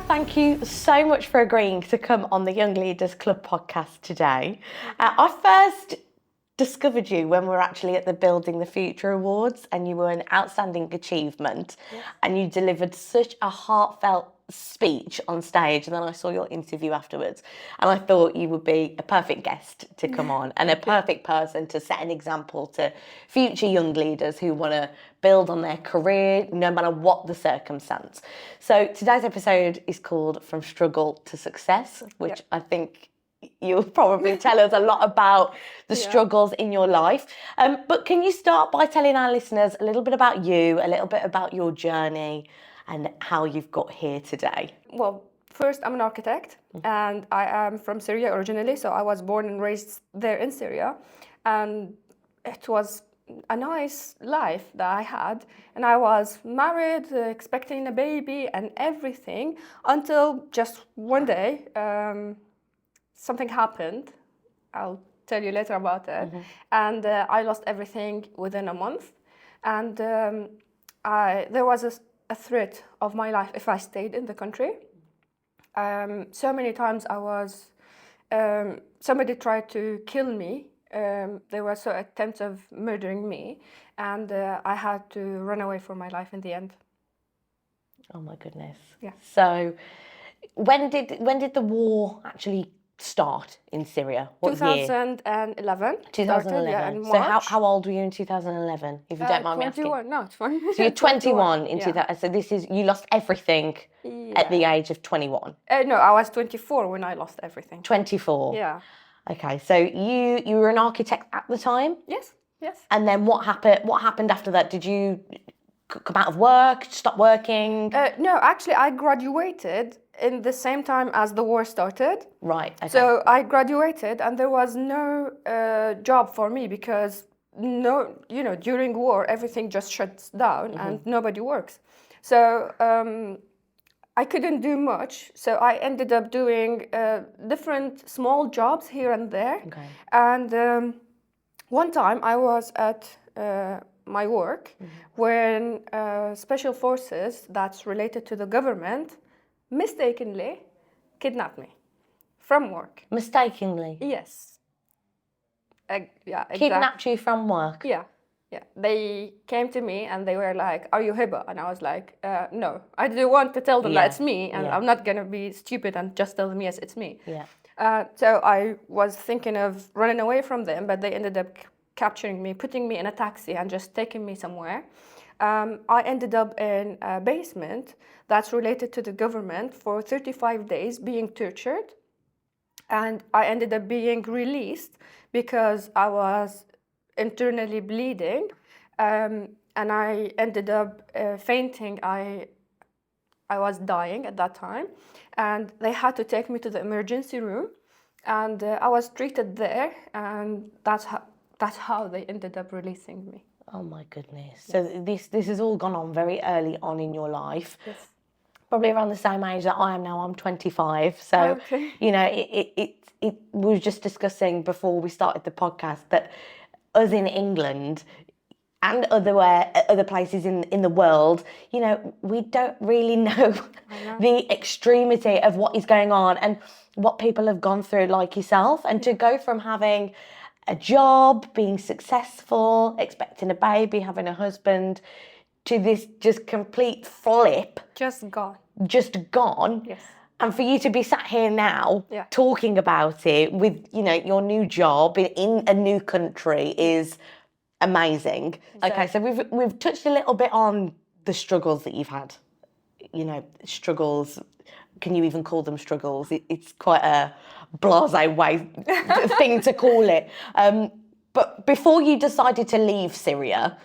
thank you so much for agreeing to come on the Young Leaders Club podcast today. I first discovered you when we were actually at the Building the Future Awards, and you were an outstanding achievement, and you delivered such a heartfelt speech on stage, and then I saw your interview afterwards, and I thought you would be a perfect guest to come on and a perfect person to set an example to future young leaders who want to build on their career no matter what the circumstance. So today's episode is called From Struggle to Success, which I think you'll probably tell us a lot about the struggles in your life. But can you start by telling our listeners a little bit about you, a little bit about your journey and how you've got here today? Well, first, I'm an architect, and I am from Syria originally, so I was born and raised there in Syria. And it was a nice life that I had, and I was married, expecting a baby and everything, until just one day, something happened. I'll tell you later about it. And I lost everything within a month. And there was a threat of my life if I stayed in the country. So many times somebody tried to kill me. There were attempts of murdering me. And I had to run away for my life in the end. Oh my goodness. Yeah. So when did the war actually start in Syria? What 2011. year? 2011. So how old were you in 2011, if you don't mind me asking? 21, no, 20. So you're 21 in 2000. So you lost everything at the age of 21? No, I was 24 when I lost everything. 24? Yeah. Okay, so you were an architect at the time? Yes. And then what happened after that? Did you come out of work, stop working? No, actually, I graduated in the same time as the war started. Right, okay. So I graduated, and there was no job for me because during war, everything just shuts down and nobody works. So I couldn't do much. So I ended up doing different small jobs here and there. Okay. And one time I was at my work when special forces that's related to the government mistakenly kidnapped me from work. Mistakenly? Yes. Yeah, exactly. Kidnapped you from work? Yeah. They came to me and they were like, "Are you Heba?" And I was like, "No." I didn't want to tell them that it's me, and I'm not gonna be stupid and just tell them, yes, it's me. Yeah. So I was thinking of running away from them, but they ended up capturing me, putting me in a taxi and just taking me somewhere. I ended up in a basement that's related to the government for 35 days being tortured. And I ended up being released because I was internally bleeding. And I ended up fainting. I was dying at that time. And they had to take me to the emergency room. And I was treated there. And that's how they ended up releasing me. Oh my goodness. So this has all gone on very early on in your life. Yes. Probably around the same age that I am now. I'm 25. So, we were just discussing before we started the podcast that us in England and other places in the world, we don't really know the extremity of what is going on and what people have gone through like yourself. And to go from having a job, being successful, expecting a baby, having a husband, to this just complete flip. Just gone. Yes. And for you to be sat here now talking about it with, your new job in a new country is amazing. Okay, so we've touched a little bit on the struggles that you've had. Struggles. Can you even call them struggles? It's quite a blasé way thing to call it. But before you decided to leave Syria,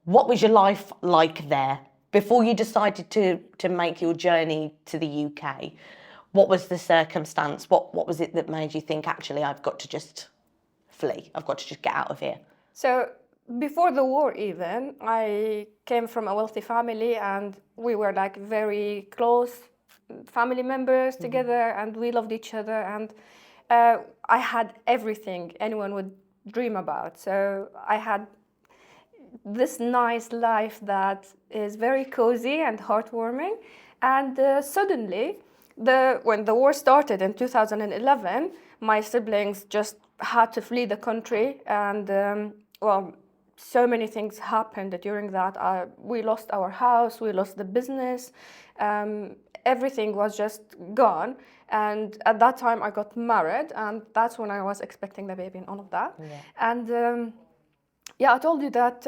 what was your life like there? Before you decided to make your journey to the UK, what was the circumstance? What was it that made you think, actually, I've got to just flee. I've got to just get out of here? So before the war even, I came from a wealthy family and we were like very close family members together, and we loved each other, and I had everything anyone would dream about. So I had this nice life that is very cozy and heartwarming, and suddenly when the war started in 2011, my siblings just had to flee the country, and so many things happened during that. We lost our house, we lost the business, everything was just gone. And at that time, I got married, and that's when I was expecting the baby and all of that. Yeah. And I told you that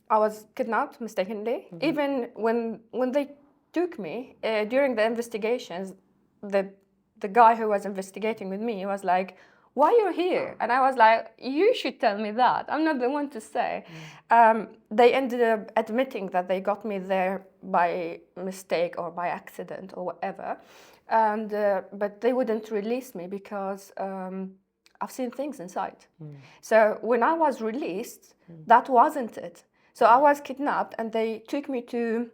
I was kidnapped mistakenly. Even when they took me during the investigations, the guy who was investigating with me was like, "Why you're here?" And I was like, "You should tell me that. I'm not the one to say." They ended up admitting that they got me there by mistake or by accident or whatever, and but they wouldn't release me because I've seen things inside. So when I was released, that wasn't it. So I was kidnapped, and they took me to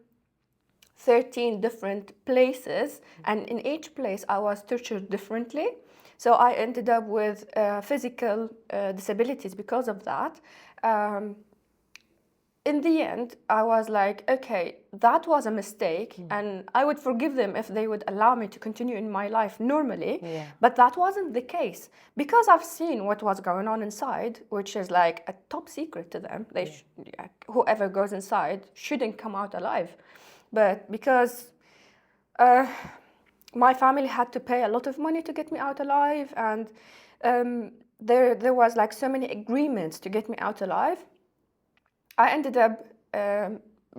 13 different places, and in each place I was tortured differently. So I ended up with physical disabilities because of that. In the end, I was like, okay, that was a mistake, and I would forgive them if they would allow me to continue in my life normally. Yeah. But that wasn't the case, because I've seen what was going on inside, which is like a top secret to them. Whoever goes inside shouldn't come out alive. But because my family had to pay a lot of money to get me out alive, and there was like so many agreements to get me out alive, I ended up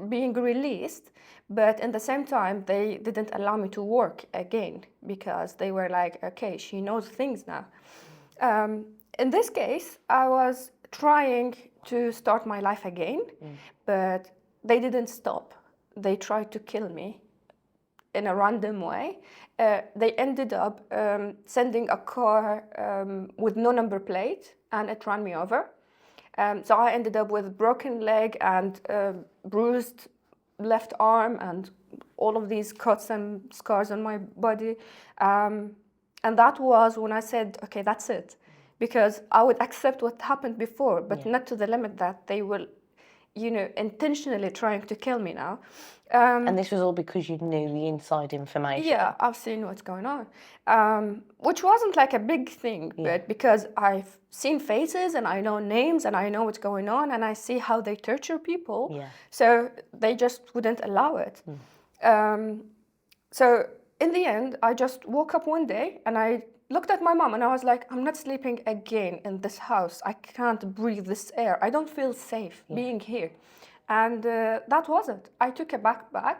being released, but in the same time, they didn't allow me to work again because they were like, okay, she knows things now. In this case, I was trying to start my life again, but they didn't stop. They tried to kill me in a random way. They ended up sending a car with no number plate, and it ran me over. So I ended up with broken leg and bruised left arm and all of these cuts and scars on my body. And that was when I said, okay, that's it. Because I would accept what happened before, but not to the limit that they will, intentionally trying to kill me now. And this was all because you knew the inside information. Yeah, I've seen what's going on, which wasn't like a big thing, but because I've seen faces and I know names and I know what's going on and I see how they torture people, so they just wouldn't allow it. So in the end, I just woke up one day and I looked at my mom and I was like, I'm not sleeping again in this house. I can't breathe this air. I don't feel safe being here. And that was it. I took a backpack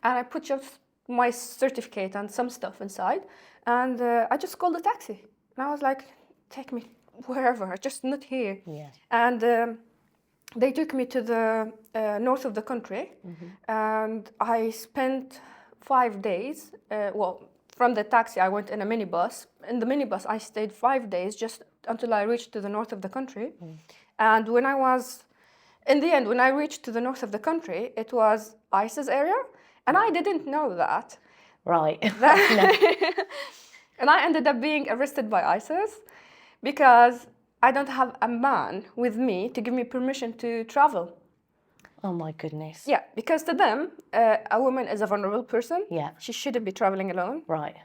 and I put just my certificate and some stuff inside, and I just called a taxi. And I was like, take me wherever, just not here. Yeah. And they took me to the north of the country, and I spent 5 days. From the taxi, I went in a minibus. In the minibus, I stayed 5 days just until I reached to the north of the country. And when I reached to the north of the country, it was ISIS area, and I didn't know that. Right. And I ended up being arrested by ISIS because I don't have a man with me to give me permission to travel. Oh my goodness. Yeah, because to them, a woman is a vulnerable person. Yeah. She shouldn't be traveling alone. Right.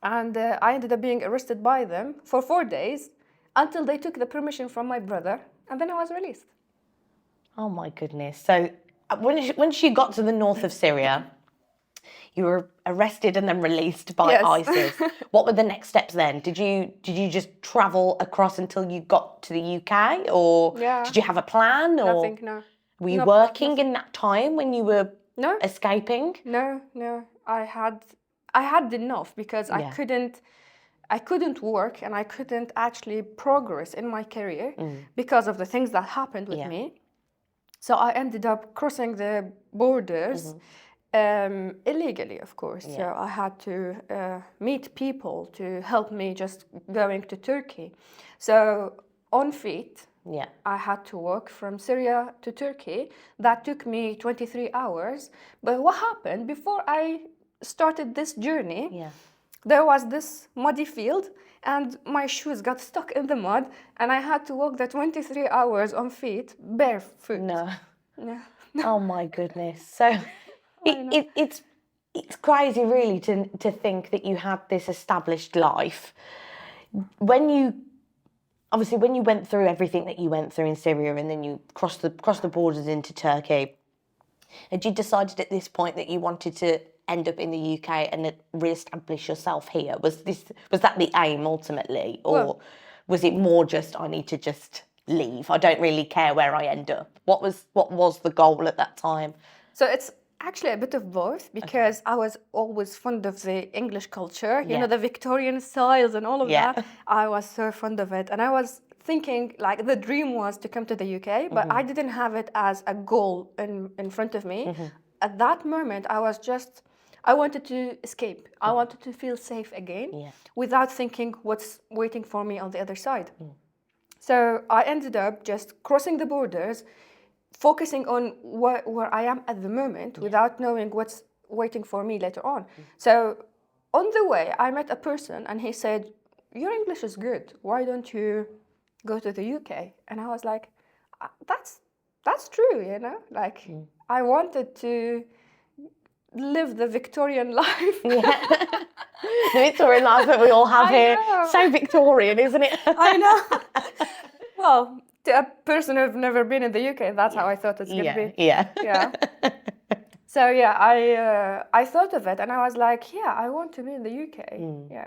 And I ended up being arrested by them for 4 days until they took the permission from my brother, and then I was released. Oh my goodness. So once you got to the north of Syria, you were arrested and then released by ISIS. What were the next steps then? Did you just travel across until you got to the UK, or did you have a plan? Or Nothing, no. Were you working in that time when you were escaping? No. I had enough because I couldn't work and I couldn't actually progress in my career because of the things that happened with me. So I ended up crossing the borders illegally, of course. So I had to meet people to help me just going to Turkey. So on feet, I had to walk from Syria to Turkey. That took me 23 hours. But what happened before I started this journey, there was this muddy field and my shoes got stuck in the mud and I had to walk the 23 hours on feet barefoot. No. Oh my goodness. So it's it's crazy really to think that you had this established life. When you went through everything that you went through in Syria and then you crossed the borders into Turkey, had you decided at this point that you wanted to end up in the UK and re-establish yourself here? Was that the aim ultimately, or was it more just I need to just leave? I don't really care where I end up. What was the goal at that time? So it's actually a bit of both, because I was always fond of the English culture, you know, the Victorian styles and all of that. I was so fond of it. And I was thinking, like, the dream was to come to the UK, but I didn't have it as a goal in front of me. At that moment, I wanted to escape. I wanted to feel safe again without thinking what's waiting for me on the other side. So I ended up just crossing the borders, focusing on where I am at the moment without knowing what's waiting for me later on. So on the way, I met a person and he said, your English is good. Why don't you go to the UK? And I was like, that's true, you know? Like, I wanted to live the Victorian life. The Victorian life that we all have here. So Victorian, isn't it? I know. Well, to a person who've never been in the UK, that's how I thought it's going to be. Yeah. So I thought of it and I was like, I want to be in the UK. Yeah,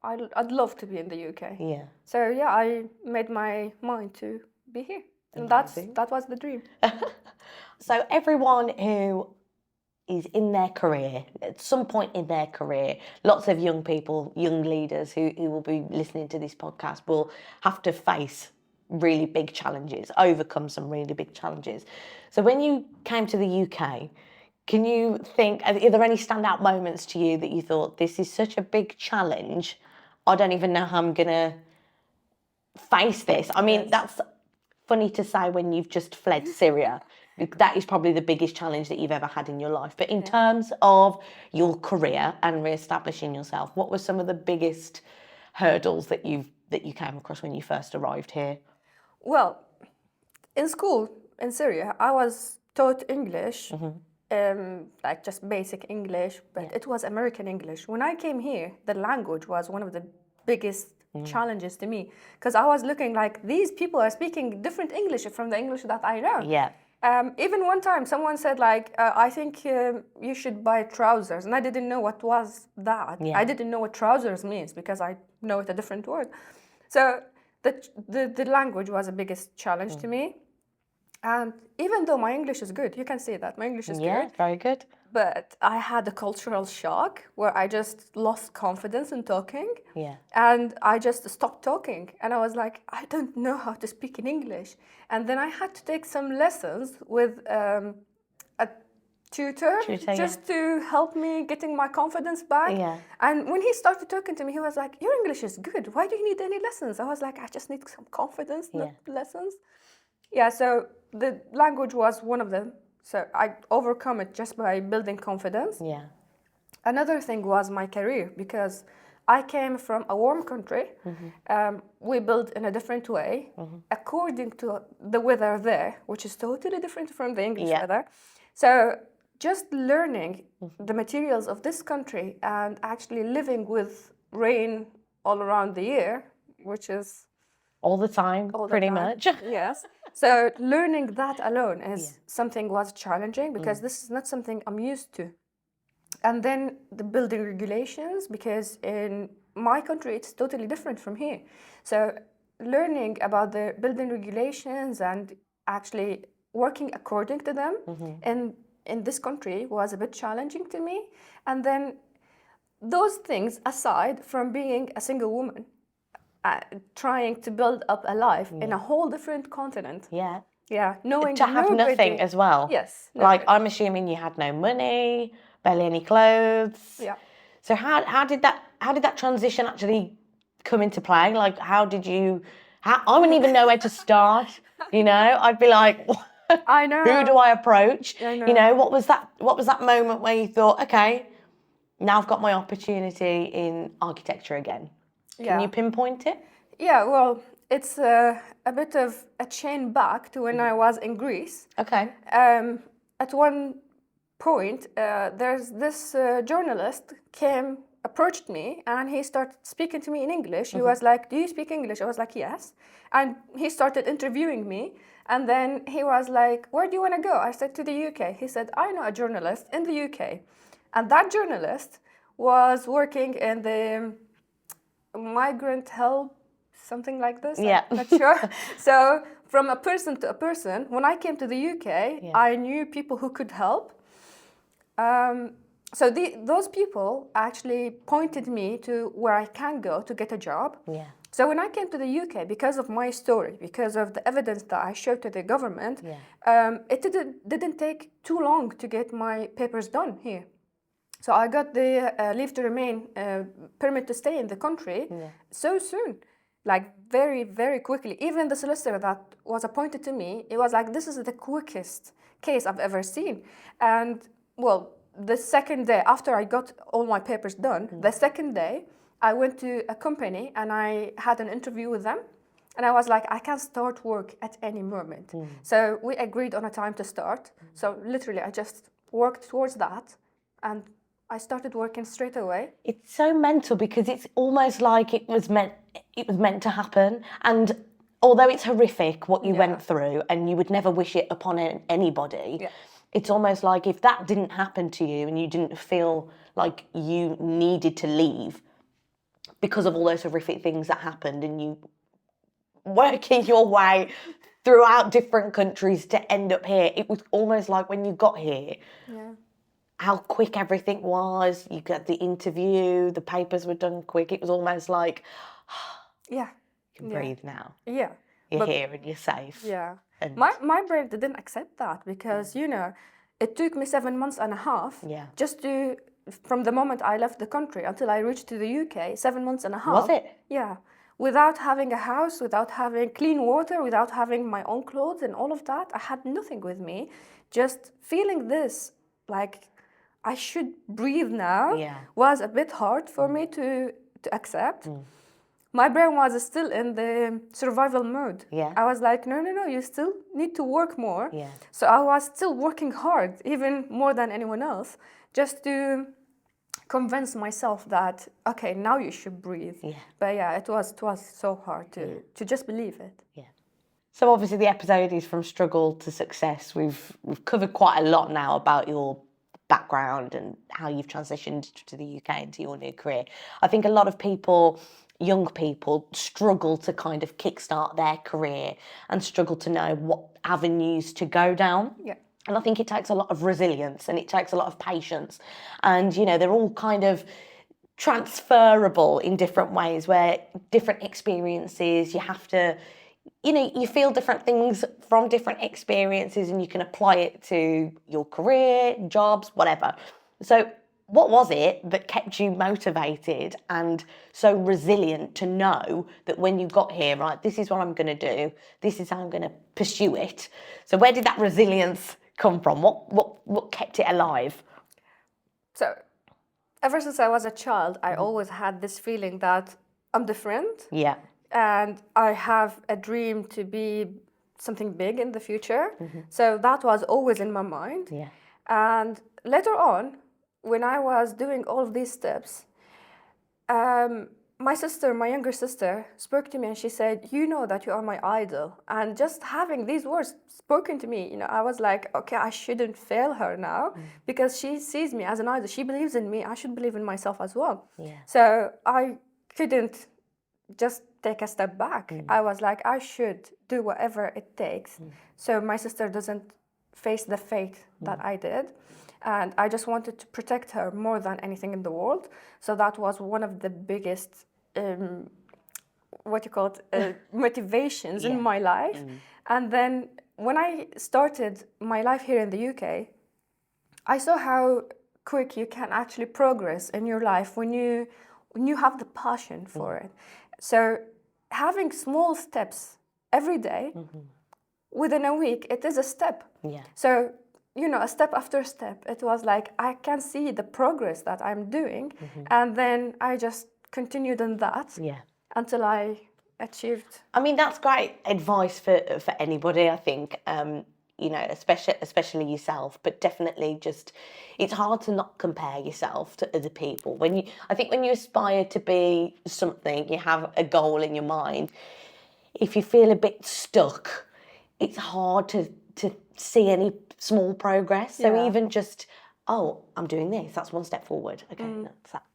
I'd love to be in the UK. Yeah. So I made my mind to be here, and that was the dream. So everyone who is in their career, at some point in their career, lots of young people, young leaders who will be listening to this podcast will have to face really big challenges, overcome some really big challenges. So when you came to the UK, can you think, are there any standout moments to you that you thought, this is such a big challenge, I don't even know how I'm going to face this? I mean, that's funny to say when you've just fled Syria. That is probably the biggest challenge that you've ever had in your life. But in terms of your career and re-establishing yourself, what were some of the biggest hurdles that you came across when you first arrived here? Well, in school in Syria, I was taught English, like just basic English, but it was American English. When I came here, the language was one of the biggest challenges to me, because I was looking like, these people are speaking different English from the English that I know. Yeah. Even one time someone said like, I think you should buy trousers, and I didn't know what was that. I didn't know what trousers means because I know it a different word. So the language was the biggest challenge to me. And even though my English is good, you can see that my English is good. Yeah, very good. But I had a cultural shock where I just lost confidence in talking. Yeah. And I just stopped talking. And I was like, I don't know how to speak in English. And then I had to take some lessons with a tutor just to help me getting my confidence back. Yeah. And when he started talking to me, he was like, your English is good. Why do you need any lessons? I was like, I just need some confidence, not lessons. Yeah, so the language was one of them. So I overcome it just by building confidence. Yeah. Another thing was my career, because I came from a warm country. We build in a different way, according to the weather there, which is totally different from the English weather. So just learning the materials of this country and actually living with rain all around the year, which is all the time, pretty much. Yes. So learning that alone is something was challenging, because this is not something I'm used to. And then the building regulations, because in my country it's totally different from here. So learning about the building regulations and actually working according to them in this country was a bit challenging to me. And then those things aside from being a single woman, trying to build up a life in a whole different continent. Knowing to have nothing as well. Yes. Like, I'm assuming you had no money, barely any clothes. Yeah. So how did that transition actually come into play? Like, I wouldn't even know where to start. You know, I'd be like, I know. Who do I approach? I know. You know, what was that moment where you thought, okay, now I've got my opportunity in architecture again? Can you pinpoint it? Yeah, well, it's a bit of a chain back to when I was in Greece. Okay. At one point, there's this journalist approached me, and he started speaking to me in English. He was like, "Do you speak English?" I was like, "Yes." And he started interviewing me, and then he was like, "Where do you want to go?" I said, "To the UK." He said, "I know a journalist in the UK." And that journalist was working in the migrant help, something like this. Yeah. I'm not sure. So from a person to a person, when I came to the UK, I knew people who could help. So those people actually pointed me to where I can go to get a job. Yeah. So when I came to the UK, because of my story, because of the evidence that I showed to the government, it didn't take too long to get my papers done here. So I got the leave to remain permit to stay in the country so soon, like very, very quickly. Even the solicitor that was appointed to me, it was like, this is the quickest case I've ever seen. And well, the second day after I got all my papers done, the second day I went to a company and I had an interview with them. And I was like, I can start work at any moment. So we agreed on a time to start. So literally I just worked towards that, and I started working straight away. It's so mental because it's almost like it was meant to happen. And although it's horrific what you went through, and you would never wish it upon anybody, it's almost like if that didn't happen to you and you didn't feel like you needed to leave because of all those horrific things that happened, and you working your way throughout different countries to end up here, it was almost like when you got here, how quick everything was. You got the interview, the papers were done quick. It was almost like, you can breathe now. Yeah. You're here and you're safe. Yeah. And My brain didn't accept that because, you know, it took me 7 months and a half just to, from the moment I left the country until I reached to the UK, 7 months and a half. Was it? Yeah. Without having a house, without having clean water, without having my own clothes and all of that, I had nothing with me. Just feeling this, like I should breathe now, was a bit hard for me to accept. My brain was still in the survival mode. I was like, no, you still need to work more. So I was still working hard, even more than anyone else, just to convince myself that, okay, now you should breathe. But yeah, it was so hard to just believe it. So obviously the episode is from struggle to success. We've covered quite a lot now about your background and how you've transitioned to the UK into your new career. I think a lot of people, young people, struggle to kind of kickstart their career and struggle to know what avenues to go down. And I think it takes a lot of resilience and it takes a lot of patience. And, you know, they're all kind of transferable in different ways, where different experiences, you have to, you know, you feel different things from different experiences and you can apply it to your career, jobs, whatever. So what was it that kept you motivated and so resilient to know that when you got here, right, this is what I'm going to do, this is how I'm going to pursue it? So where did that resilience come from? What kept it alive? So ever since I was a child, I always had this feeling that I'm different. And I have a dream to be something big in the future. So that was always in my mind. And later on, when I was doing all of these steps, my younger sister, spoke to me and she said, you know that you are my idol. And just having these words spoken to me, you know, I was like, okay, I shouldn't fail her now because she sees me as an idol. She believes in me. I should believe in myself as well. So I couldn't just take a step back. I was like, I should do whatever it takes so my sister doesn't face the fate that I did. And I just wanted to protect her more than anything in the world. So that was one of the biggest, motivations in my life. And then when I started my life here in the UK, I saw how quick you can actually progress in your life when you have the passion for it. So having small steps every day, within a week, it is a step. So, you know, a step after step, it was like, I can see the progress that I'm doing. And then I just continued on that until I achieved. I mean, that's great advice for anybody, I think. you know, especially yourself, but definitely just, it's hard to not compare yourself to other people. I think when you aspire to be something, you have a goal in your mind, if you feel a bit stuck, it's hard to see any small progress. So even just, oh, I'm doing this, that's one step forward. Okay,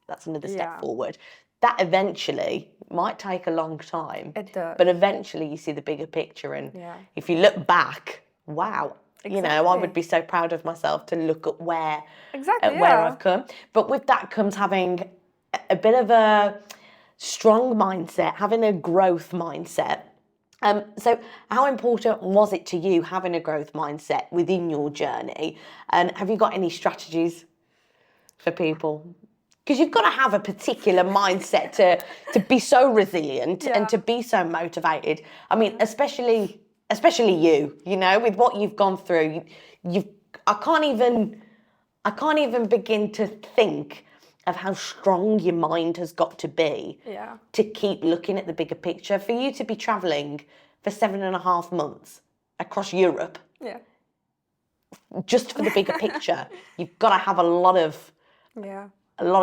that's another step forward. That eventually might take a long time. It does. But eventually you see the bigger picture. And if you look back, wow, you know, I would be so proud of myself to look at where I've come. But with that comes having a bit of a strong mindset, having a growth mindset. So how important was it to you having a growth mindset within your journey? And have you got any strategies for people? Because you've got to have a particular mindset to be so resilient and to be so motivated. I mean, especially you know, with what you've gone through, I can't even begin to think of how strong your mind has got to be to keep looking at the bigger picture. For you to be travelling for 7.5 months across Europe, just for the bigger picture, you've got to have a lot of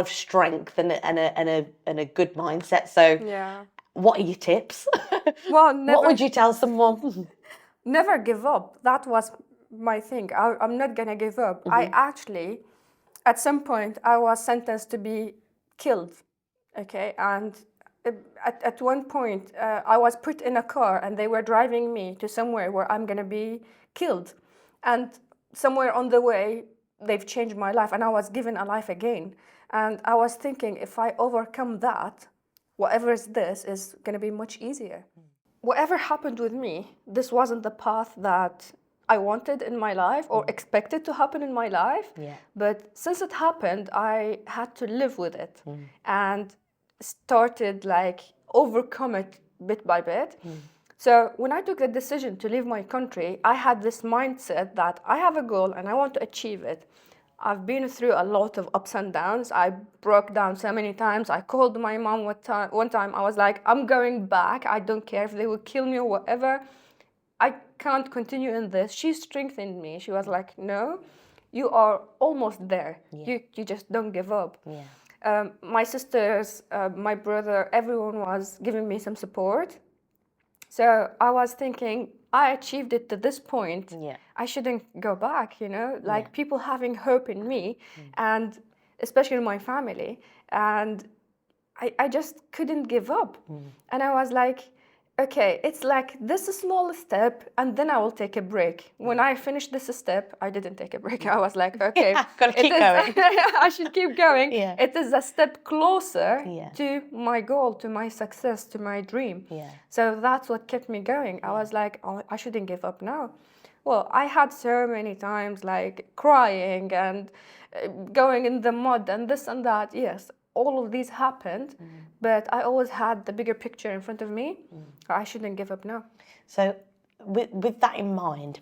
strength and a good mindset. So, what are your tips? Well, what would you tell someone? Never give up. That was my thing. I'm not gonna give up. I actually, at some point, I was sentenced to be killed. Okay, and at one point, I was put in a car, and they were driving me to somewhere where I'm gonna be killed, and somewhere on the way, they've changed my life, and I was given a life again. And I was thinking, if I overcome that, whatever is this is going to be much easier. Whatever happened with me, this wasn't the path that I wanted in my life or expected to happen in my life. But since it happened, I had to live with it and started like overcome it bit by bit. So when I took the decision to leave my country, I had this mindset that I have a goal and I want to achieve it. I've been through a lot of ups and downs. I broke down so many times. I called my mom one time. I was like, I'm going back. I don't care if they will kill me or whatever. I can't continue in this. She strengthened me. She was like, no, you are almost there. You just don't give up. My sisters, my brother, everyone was giving me some support. So I was thinking, I achieved it to this point. I shouldn't go back, you know, like people having hope in me and especially my family. And I just couldn't give up. And I was like, okay, it's like this small step and then I will take a break. When I finished this step, I didn't take a break. I was like, okay, gotta keep going. I should keep going. It is a step closer to my goal, to my success, to my dream. So that's what kept me going. I was like, oh, I shouldn't give up now. Well, I had so many times like crying and going in the mud and this and that. Yes, all of these happened, but I always had the bigger picture in front of me. I shouldn't give up now. So with that in mind,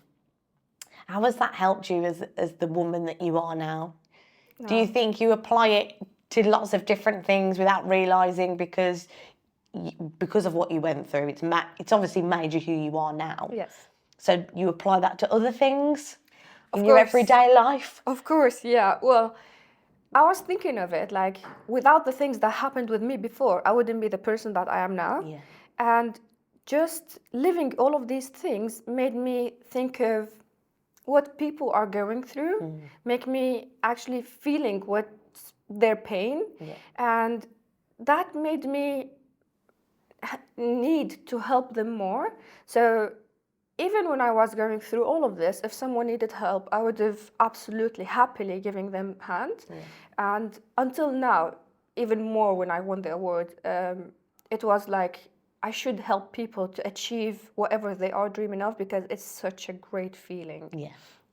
how has that helped you as the woman that you are now? Do you think you apply it to lots of different things without realising because of what you went through? It's obviously made you who you are now. Yes. So you apply that to other things in your everyday life? Of course, yeah. Well, I was thinking of it, like, without the things that happened with me before, I wouldn't be the person that I am now. And just living all of these things made me think of what people are going through, make me actually feeling what's their pain. And that made me need to help them more. So even when I was going through all of this, if someone needed help, I would have absolutely happily given them a hand. And until now, even more when I won the award, it was like I should help people to achieve whatever they are dreaming of because it's such a great feeling.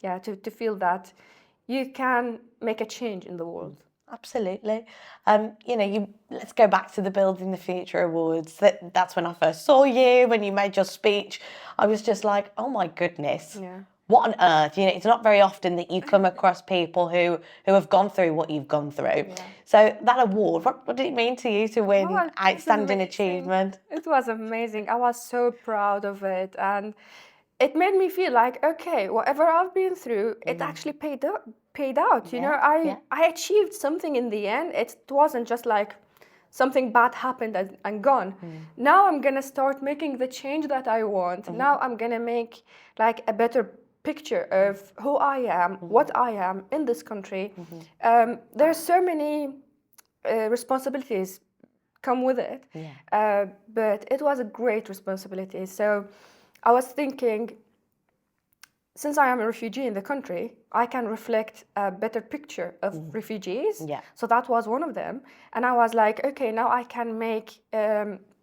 To feel that you can make a change in the world. Absolutely. You know, let's go back to the Building the Future Awards. That's when I first saw you, when you made your speech. I was just like, oh my goodness, what on earth? You know, it's not very often that you come across people who have gone through what you've gone through. So that award, what did it mean to you to win Outstanding Achievement? It was amazing. I was so proud of it. And it made me feel like, okay, whatever I've been through, it actually paid out. You know, I achieved something in the end. It wasn't just like something bad happened and gone. Now I'm gonna start making the change that I want. Now I'm gonna make like a better picture of who I am, what I am in this country. There's so many responsibilities come with it, but it was a great responsibility. So I was thinking, since I am a refugee in the country, I can reflect a better picture of refugees. So that was one of them. And I was like, okay, now I can make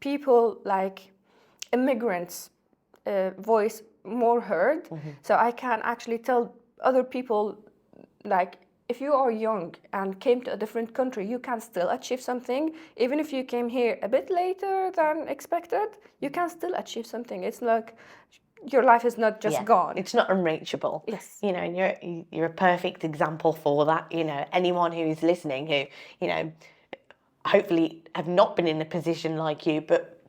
people like immigrants' voice more heard. So I can actually tell other people, like, if you are young and came to a different country, you can still achieve something. Even if you came here a bit later than expected, you can still achieve something. It's like your life is not just gone. It's not unreachable. Yes. You know, and you're a perfect example for that. You know, anyone who is listening who, you know, hopefully have not been in a position like you, but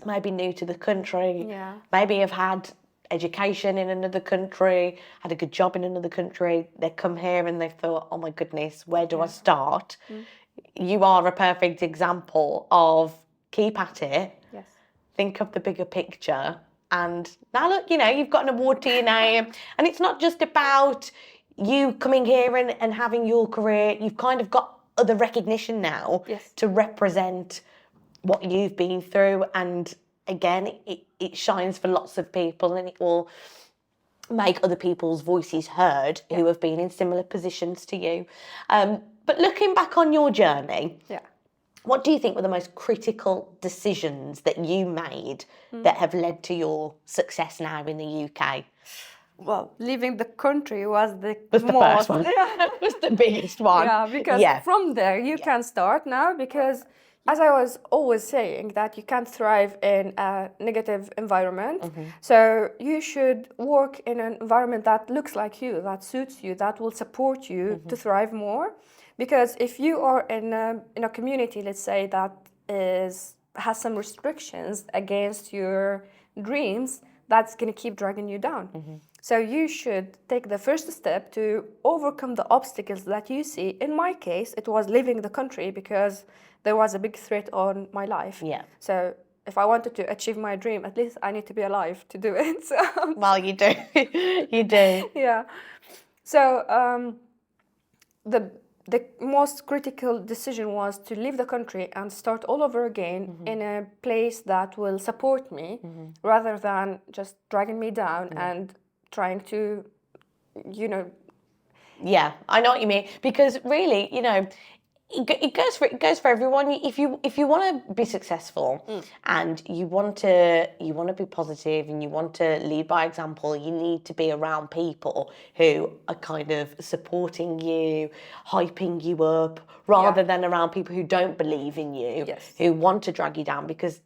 maybe new to the country, maybe have had education in another country, had a good job in another country, they come here and they've thought, oh my goodness, where do I start? You are a perfect example of keep at it, think of the bigger picture, and now look, you know, you've got an award to your name. And it's not just about you coming here and having your career, you've kind of got other recognition now to represent what you've been through, and again, it shines for lots of people, and it will make other people's voices heard who have been in similar positions to you. But looking back on your journey, what do you think were the most critical decisions that you made that have led to your success now in the UK? Well, leaving the country was the first one. Was the biggest one. Yeah, because from there you can start now, because as I was always saying, that you can't thrive in a negative environment. So you should work in an environment that looks like you, that suits you, that will support you to thrive more. Because if you are in a community, let's say, that has some restrictions against your dreams, that's going to keep dragging you down. So you should take the first step to overcome the obstacles that you see. In my case, it was leaving the country because there was a big threat on my life. So if I wanted to achieve my dream, at least I need to be alive to do it. So well, you do. You do. Yeah. So the most critical decision was to leave the country and start all over again in a place that will support me, rather than just dragging me down and trying to, you know. Yeah, I know what you mean, because really, you know, it goes for everyone. If you want to be successful and you want to be positive and you want to lead by example, you need to be around people who are kind of supporting you, hyping you up, rather than around people who don't believe in you, who want to drag you down, because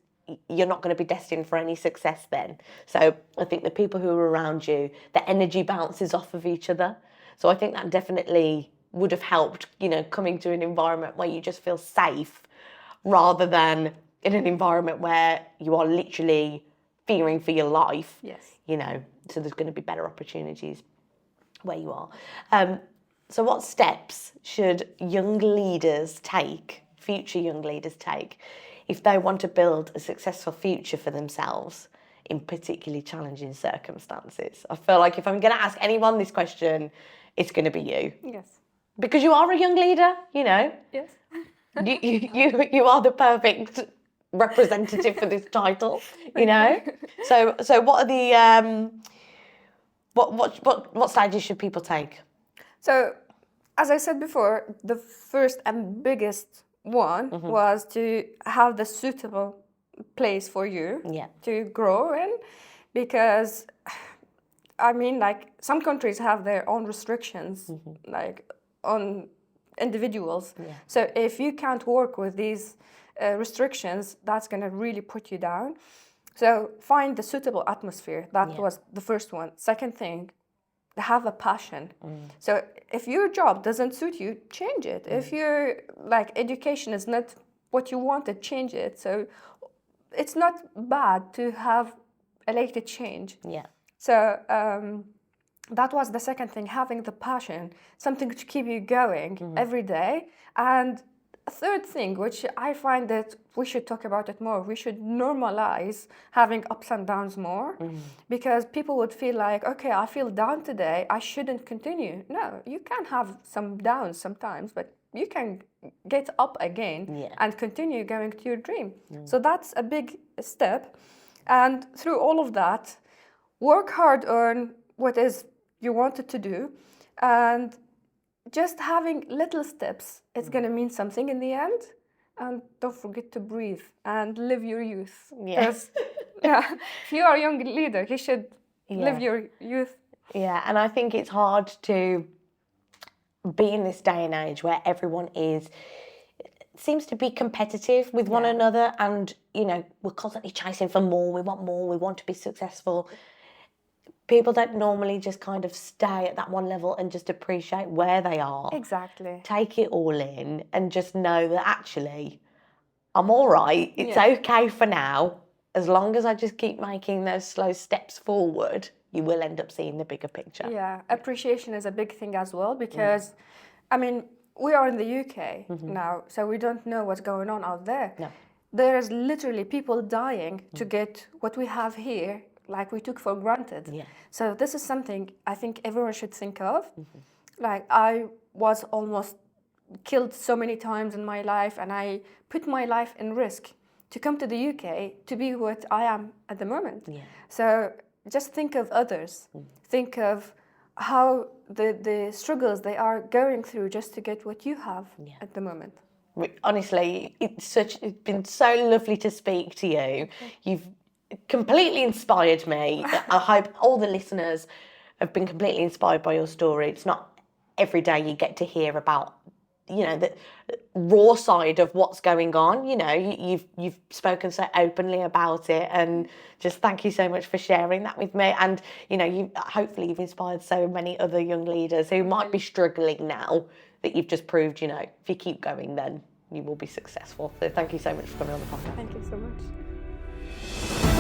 you're not going to be destined for any success then. So I think the people who are around you, the energy bounces off of each other. So I think that definitely would have helped, you know, coming to an environment where you just feel safe, rather than in an environment where you are literally fearing for your life. You know, so there's going to be better opportunities where you are. So what steps should young leaders take, future young leaders take, if they want to build a successful future for themselves in particularly challenging circumstances? I feel like if I'm going to ask anyone this question, it's going to be you. Because you are a young leader, you know. You are the perfect representative for this title, you know. So what are the what stages should people take? So, as I said before, the first and biggest one was to have the suitable place for you to grow in, because I mean, like, some countries have their own restrictions, like on individuals. So if you can't work with these restrictions, that's going to really put you down. So find the suitable atmosphere. That was the first one. Second thing, have a passion. So if your job doesn't suit you, change it. If your education is not what you wanted, change it. So it's not bad to have a later change. So that was the second thing, having the passion, something to keep you going every day. And a third thing, which I find that we should talk about it more, we should normalize having ups and downs more, because people would feel like, okay, I feel down today, I shouldn't continue. No, you can have some downs sometimes, but you can get up again and continue going to your dream. So that's a big step. And through all of that, work hard on what is you wanted to do, and just having little steps, it's going to mean something in the end. And don't forget to breathe and live your youth. Yes. Yeah, if you are a young leader, you should live your youth. Yeah, and I think it's hard to be in this day and age where everyone seems to be competitive with one another, and we're constantly chasing for more, we want to be successful. People don't normally just kind of stay at that one level and just appreciate where they are. Exactly. Take it all in and just know that actually I'm all right. It's okay for now. As long as I just keep making those slow steps forward, you will end up seeing the bigger picture. Yeah, appreciation is a big thing as well, because, I mean, we are in the UK now, so we don't know what's going on out there. No. There is literally people dying to get what we have here, like we took for granted. Yeah. So this is something I think everyone should think of. Like, I was almost killed so many times in my life, and I put my life in risk to come to the UK to be what I am at the moment. Yeah. So just think of others. Think of how the struggles they are going through just to get what you have at the moment. Honestly, it's been so lovely to speak to you. You've completely inspired me. I hope all the listeners have been completely inspired by your story. It's not every day you get to hear about, the raw side of what's going on. You've spoken so openly about it, and just thank you so much for sharing that with me. And hopefully you've inspired so many other young leaders who might be struggling now, that you've just proved, if you keep going, then you will be successful. So thank you so much for coming on the podcast. Thank you so much.